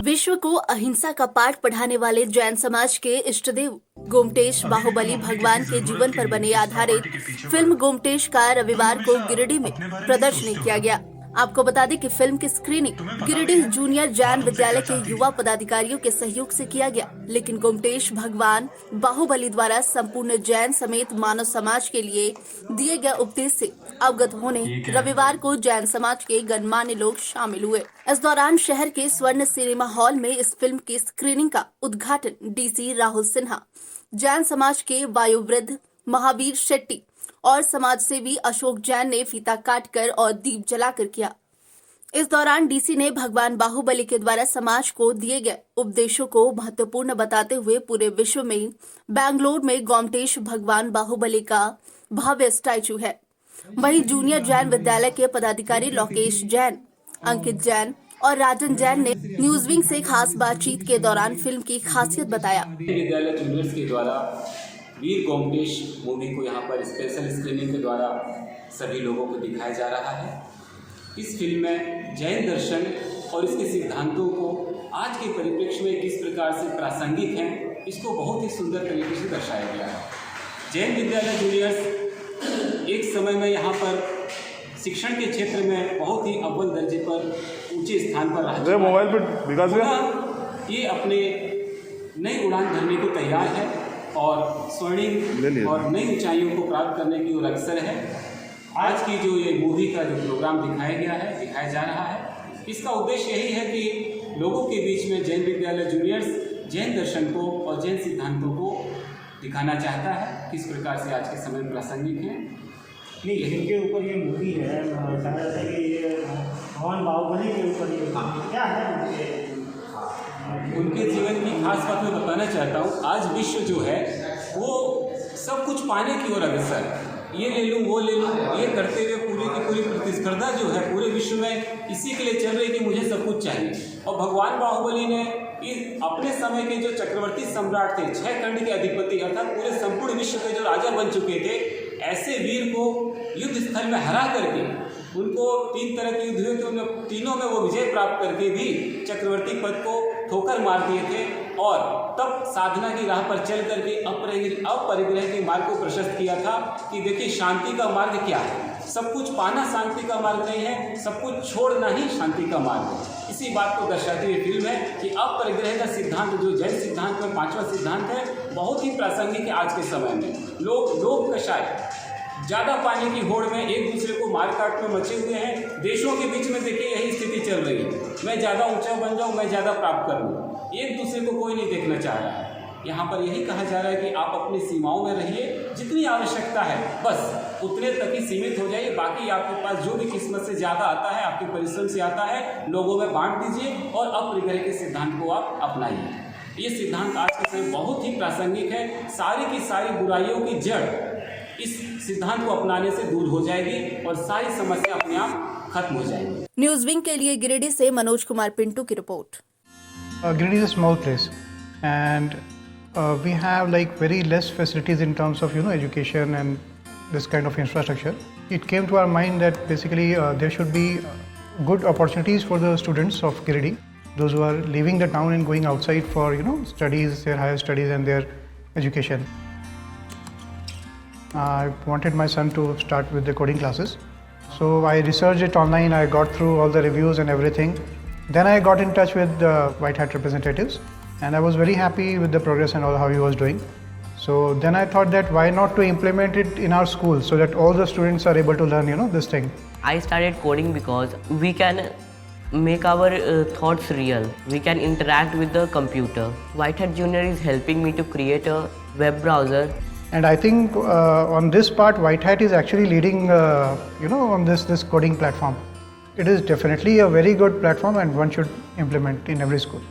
विश्व को अहिंसा का पाठ पढ़ाने वाले जैन समाज के इष्टदेव गोमटेश बाहुबली भगवान के जीवन पर बने आधारित फिल्म गोमटेश का रविवार को गिरिडीह में प्रदर्शनी किया गया। आपको बता दें कि फिल्म की स्क्रीनिंग गिरिडीह जूनियर जैन विद्यालय के युवा पदाधिकारियों के सहयोग से किया गया, लेकिन गोमटेश भगवान बाहुबली द्वारा संपूर्ण जैन समेत मानव समाज के लिए दिए गए उपदेश से अवगत होने रविवार को जैन समाज के गणमान्य लोग शामिल हुए। इस दौरान शहर के स्वर्ण सिनेमा हॉल में इस फिल्म की स्क्रीनिंग का उद्घाटन डीसी राहुल सिन्हा, जैन समाज के वायुवृद्ध महावीर शेट्टी और समाजसेवी अशोक जैन ने फीता काटकर और दीप जलाकर किया। इस दौरान डीसी ने भगवान बाहुबली के द्वारा समाज को दिए गए उपदेशों को महत्वपूर्ण बताते हुए पूरे विश्व में बेंगलुरु में गोमटेश भगवान बाहुबली का भव्य स्टैचू है। वहीं जूनियर जैन विद्यालय के पदाधिकारी लोकेश जैन, अंकित जैन और राजन जैन ने न्यूज़विंग से खास बातचीत के दौरान फिल्म की खासियत बताया। विद्यालय जूनियर्स के द्वारा वीर गोमटेश मूवी को यहाँ पर स्पेशल स्क्रीनिंग के द्वारा सभी लोगों को दिखाया जा रहा है। इस फिल्म में जैन दर्शन और इसके सिद्धांतों को आज के परिप्रेक्ष्य में किस प्रकार से प्रासंगिक हैं, इसको बहुत ही सुंदर तरीके से दर्शाया गया है। जैन विद्यालय जूनियर्स एक समय में यहाँ पर शिक्षण के क्षेत्र में बहुत ही अव्वल दर्जे पर ऊंचे स्थान पर रह चुका है। ये अपने नई उड़ान भरने को तैयार है और स्वर्णिम और नई ऊंचाइयों को प्राप्त करने की ओर अग्रसर है। आज की जो ये मूवी का जो प्रोग्राम दिखाया जा रहा है, इसका उद्देश्य यही है कि लोगों के बीच में जैन विद्यालय जूनियर्स जैन दर्शन को और जैन सिद्धांतों को दिखाना चाहता है, किस प्रकार से आज के समय में प्रासंगिक है। नहीं, इनके ऊपर ये मूवी है, शायद है कि ये भगवान बाहुबली के ऊपर ये क्या है उनके जीवन की खास बात मैं बताना चाहता हूँ। आज विश्व जो है वो सब कुछ पाने की ओर अग्रसर है। ये ले लूँ, वो ले लूँ, ये करते हुए पूरी की पूरी प्रतिस्पर्धा जो है पूरे विश्व में इसी के लिए चल रही है कि मुझे सब कुछ चाहिए। और भगवान बाहुबली ने अपने समय के जो चक्रवर्ती सम्राट थे, 6 खंड के अधिपति अर्थात पूरे संपूर्ण विश्व के जो राजा बन चुके थे, ऐसे वीर को युद्ध स्थल में हरा करके उनको 3 तरह के युद्ध हुए थे, उनमें तीनों में वो विजय प्राप्त करके भी चक्रवर्ती पद को ठोकर मार दिए थे और तब साधना की राह पर चल करके अपरिग्रह के मार्ग को प्रशस्त किया था कि देखिए शांति का मार्ग क्या है। सब कुछ पाना शांति का मार्ग नहीं है, सब कुछ छोड़ना ही शांति का मार्ग है। इसी बात को दर्शाती हुई फिल्म है कि अपरिग्रह का सिद्धांत जो जैन सिद्धांत में 5वां सिद्धांत है, बहुत ही प्रासंगिक है आज के समय में। लोग कषाय ज़्यादा पाने की होड़ में एक दूसरे को मार काट में मचे हुए हैं। देशों के बीच में देखिए यही स्थिति चल रही है, मैं ज़्यादा ऊंचा बन जाऊं, मैं ज़्यादा प्राप्त कर लूँ, एक दूसरे को कोई नहीं देखना चाह रहा है। यहाँ पर यही कहा जा रहा है कि आप अपनी सीमाओं में रहिए, जितनी आवश्यकता है बस उतने तक ही सीमित हो जाइए। बाकी आपके पास जो भी किस्मत से ज़्यादा आता है, आपके परिश्रम से आता है, लोगों में बांट दीजिए और अपरिग्रह के सिद्धांत को आप अपनाइए। ये सिद्धांत आज के समय बहुत ही प्रासंगिक है। सारी की सारी बुराइयों की जड़ इस सिद्धांत को अपनाने से दूर हो जाएगी और सारी समस्या अपने आप खत्म हो जाएगी। न्यूज़विंग के लिए गिरिडीह से मनोज कुमार पिंटू की report. Giridih is a small place and we have like very less facilities in terms of education and this kind of infrastructure. It came to our mind that basically there should be good opportunities for the students of Giridih, those who are leaving the town and going outside for studies, their higher studies and their education. I wanted my son to start with the coding classes, so I researched it online. I got through all the reviews and everything. Then I got in touch with the White Hat representatives and I was very happy with the progress and all how he was doing. So then I thought that why not to implement it in our school so that all the students are able to learn this thing. I started coding because we can make our thoughts real. We can interact with the computer. White Hat Junior is helping me to create a web browser. And I think on this part White Hat is actually leading on this coding platform. It is definitely a very good platform and one should implement in every school.